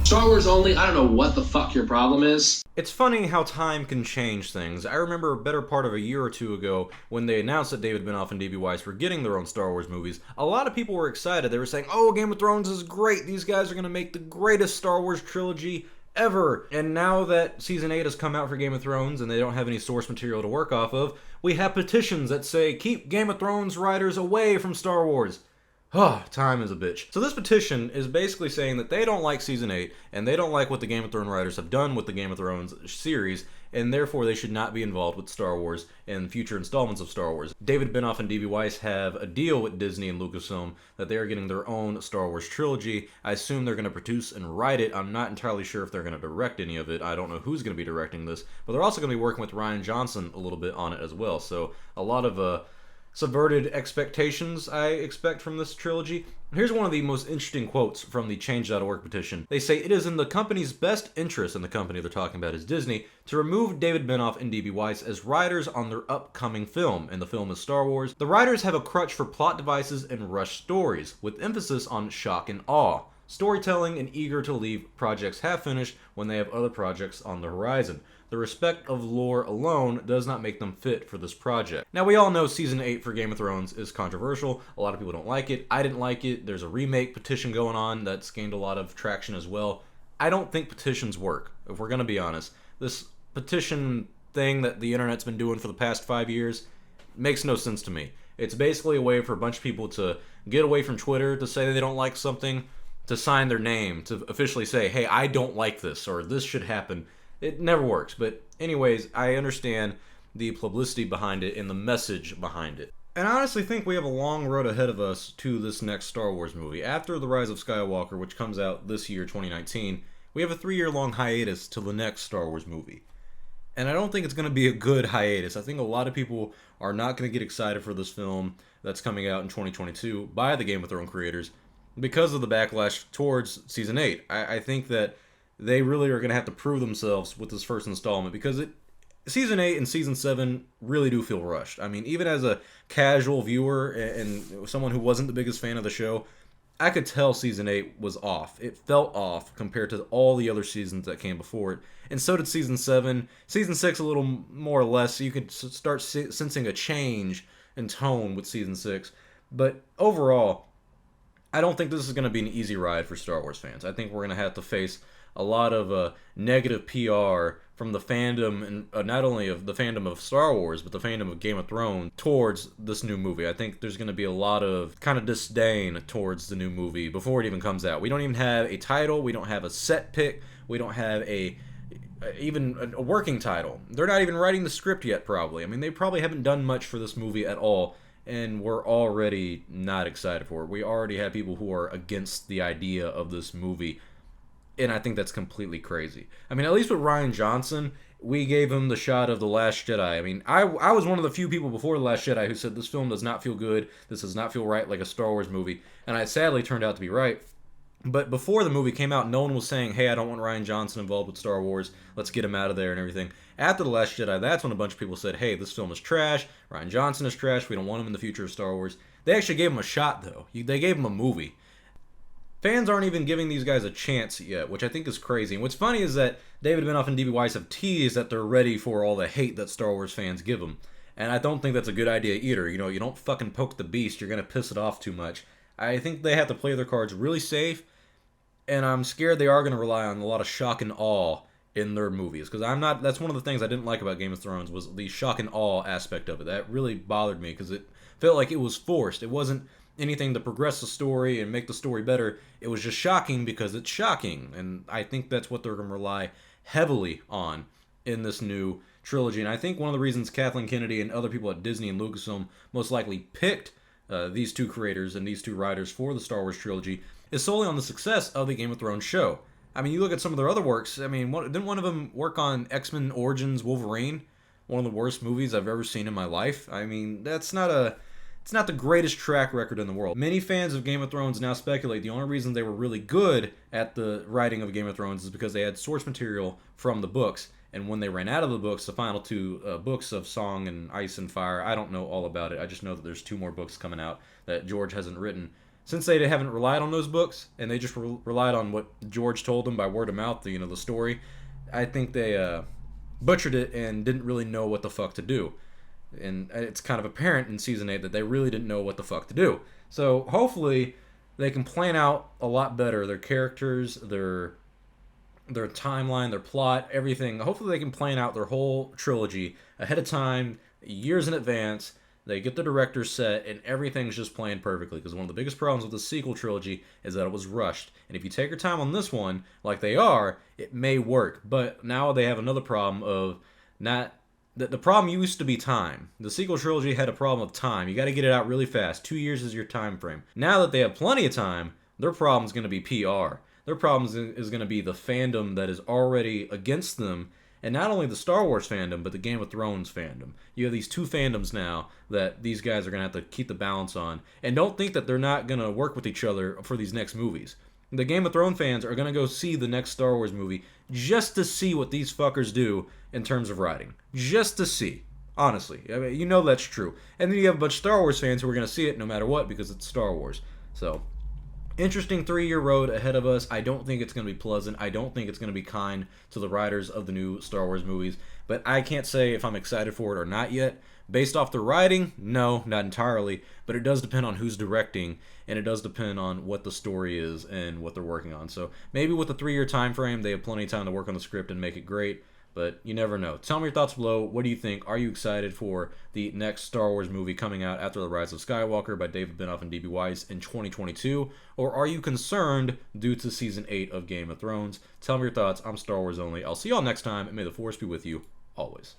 Star Wars only, I don't know what the fuck your problem is. It's funny how time can change things. I remember a better part of a year or two ago when they announced that David Benioff and D.B. Weiss were getting their own Star Wars movies. A lot of people were excited. They were saying, oh, Game of Thrones is great. These guys are going to make the greatest Star Wars trilogy ever. And now that Season 8 has come out for Game of Thrones and they don't have any source material to work off of, we have petitions that say, keep Game of Thrones writers away from Star Wars. Time is a bitch. So this petition is basically saying that they don't like Season 8, and they don't like what the Game of Thrones writers have done with the Game of Thrones series, and therefore they should not be involved with Star Wars and future installments of Star Wars. David Benioff and D.B. Weiss have a deal with Disney and Lucasfilm that they are getting their own Star Wars trilogy. I assume they're going to produce and write it. I'm not entirely sure if they're going to direct any of it. I don't know who's going to be directing this, but they're also going to be working with Rian Johnson a little bit on it as well. So a lot of subverted expectations I expect from this trilogy. Here's one of the most interesting quotes from the Change.org petition. They say, it is in the company's best interest, and the company they're talking about is Disney, to remove David Benioff and D.B. Weiss as writers on their upcoming film, and the film is Star Wars. The writers have a crutch for plot devices and rushed stories, with emphasis on shock and awe, storytelling, and eager to leave projects half finished when they have other projects on the horizon. The respect of lore alone does not make them fit for this project. Now, we all know Season 8 for Game of Thrones is controversial. A lot of people don't like it. I didn't like it. There's a remake petition going on that's gained a lot of traction as well. I don't think petitions work, if we're going to be honest. This petition thing that the internet's been doing for the past 5 years makes no sense to me. It's basically a way for a bunch of people to get away from Twitter, to say they don't like something, to sign their name, to officially say, hey, I don't like this, or this should happen. It never works, but anyways, I understand the publicity behind it and the message behind it. And I honestly think we have a long road ahead of us to this next Star Wars movie. After The Rise of Skywalker, which comes out this year, 2019, we have a 3-year-long hiatus till the next Star Wars movie. And I don't think it's going to be a good hiatus. I think a lot of people are not going to get excited for this film that's coming out in 2022 by the Game of Thrones creators because of the backlash towards Season 8. I think that they really are going to have to prove themselves with this first installment because Season 8 and Season 7 really do feel rushed. I mean, even as a casual viewer and someone who wasn't the biggest fan of the show, I could tell Season 8 was off. It felt off compared to all the other seasons that came before it. And so did Season 7. Season 6 a little more or less. You could start sensing a change in tone with Season 6. But overall, I don't think this is going to be an easy ride for Star Wars fans. I think we're going to have to face a lot of negative PR from the fandom, and not only of the fandom of Star Wars, but the fandom of Game of Thrones towards this new movie. I think there's going to be a lot of kind of disdain towards the new movie before it even comes out. We don't even have a title. We don't have a set pick. We don't have even a working title. They're not even writing the script yet, probably. I mean, they probably haven't done much for this movie at all, and we're already not excited for it. We already have people who are against the idea of this movie, and I think that's completely crazy. I mean, at least with Rian Johnson, we gave him the shot of The Last Jedi. I mean, I was one of the few people before The Last Jedi who said this film does not feel good, this does not feel right like a Star Wars movie, and I sadly turned out to be right. But before the movie came out, no one was saying, hey, I don't want Rian Johnson involved with Star Wars, let's get him out of there and everything. After The Last Jedi, that's when a bunch of people said, hey, this film is trash, Rian Johnson is trash, we don't want him in the future of Star Wars. They actually gave him a shot, though. They gave him a movie. Fans aren't even giving these guys a chance yet, which I think is crazy. And what's funny is that David Benioff and D.B. Weiss have teased that they're ready for all the hate that Star Wars fans give them. And I don't think that's a good idea either. You know, you don't fucking poke the beast, you're going to piss it off too much. I think they have to play their cards really safe, and I'm scared they are going to rely on a lot of shock and awe in their movies. Because that's one of the things I didn't like about Game of Thrones, was the shock and awe aspect of it. That really bothered me, because it felt like it was forced. It wasn't anything to progress the story and make the story better. It was just shocking because it's shocking, and I think that's what they're going to rely heavily on in this new trilogy. And I think one of the reasons Kathleen Kennedy and other people at Disney and Lucasfilm most likely picked these two creators and these two writers for the Star Wars trilogy is solely on the success of the Game of Thrones show. I mean, you look at some of their other works. I mean, didn't one of them work on X-Men Origins Wolverine? One of the worst movies I've ever seen in my life. I mean, it's not the greatest track record in the world. Many fans of Game of Thrones now speculate the only reason they were really good at the writing of Game of Thrones is because they had source material from the books. And when they ran out of the books, the final two books of Song and Ice and Fire, I don't know all about it. I just know that there's 2 more books coming out that George hasn't written. since they haven't relied on those books and they just relied on what George told them by word of mouth, the story, I think they butchered it and didn't really know what the fuck to do. And it's kind of apparent in season 8 that they really didn't know what the fuck to do. So hopefully they can plan out a lot better their characters, their timeline, their plot, everything. Hopefully they can plan out their whole trilogy ahead of time, years in advance. They get the director set and everything's just planned perfectly, because one of the biggest problems with the sequel trilogy is that it was rushed. And if you take your time on this one, like they are, it may work. But now they have another problem of not... The problem used to be time. The sequel trilogy had a problem of time. You got to get it out really fast. 2 years is your time frame. Now that they have plenty of time, their problem is going to be PR. Their problem is going to be the fandom that is already against them, and not only the Star Wars fandom, but the Game of Thrones fandom. You have these two fandoms now that these guys are going to have to keep the balance on. And don't think that they're not going to work with each other for these next movies. The Game of Thrones fans are going to go see the next Star Wars movie just to see what these fuckers do in terms of writing. Just to see. Honestly. I mean, you know that's true. And then you have a bunch of Star Wars fans who are going to see it no matter what because it's Star Wars. So... interesting 3-year road ahead of us. I don't think it's going to be pleasant. I don't think it's going to be kind to the writers of the new Star Wars movies. But I can't say if I'm excited for it or not yet. Based off the writing, no, not entirely. But it does depend on who's directing, and it does depend on what the story is and what they're working on. So maybe with a 3-year time frame, they have plenty of time to work on the script and make it great. But you never know. Tell me your thoughts below. What do you think? Are you excited for the next Star Wars movie coming out after The Rise of Skywalker by David Benioff and D.B. Weiss in 2022? Or are you concerned due to Season 8 of Game of Thrones? Tell me your thoughts. I'm Star Wars Only. I'll see y'all next time, and may the Force be with you always.